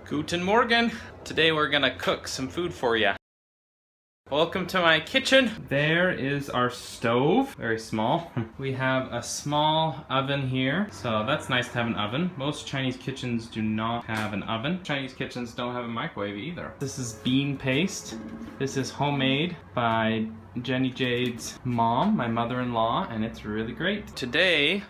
Guten Morgen! Today we're gonna cook some food for you. Welcome to my kitchen. There is our stove, very small. We have a small oven here, so that's nice to have an oven. Most Chinese kitchens do not have an oven. Chinese kitchens don't have a microwave either. This is bean paste. This is homemade by Jenny Jade's mom, my mother-in-law, and it's really great. Today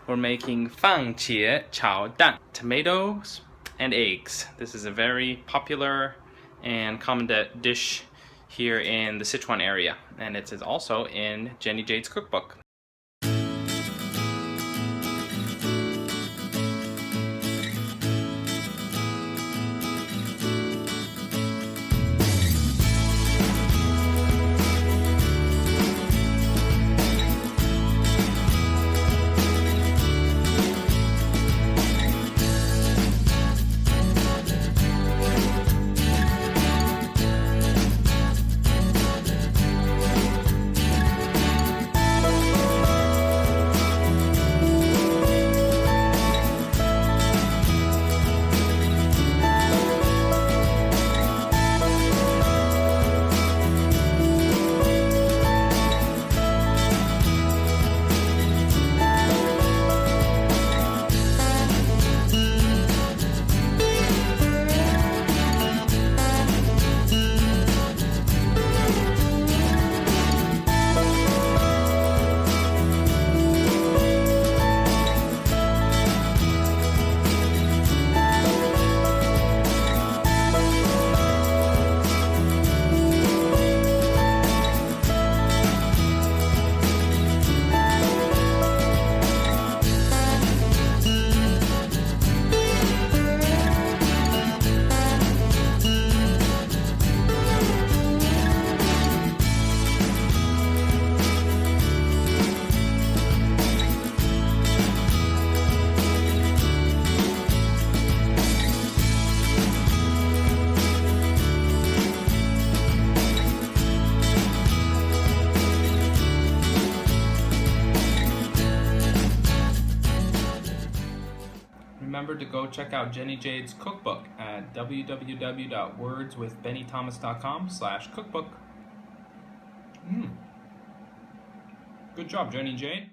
we're making 番茄炒蛋, tomatoes and eggs. This is a very popular and common dish here in the Sichuan area, and it is also in Jenny Jade's cookbook. Remember to go check out Jenny Jade's cookbook at www.wordswithbennythomas.com/cookbook. Good job, Jenny Jade.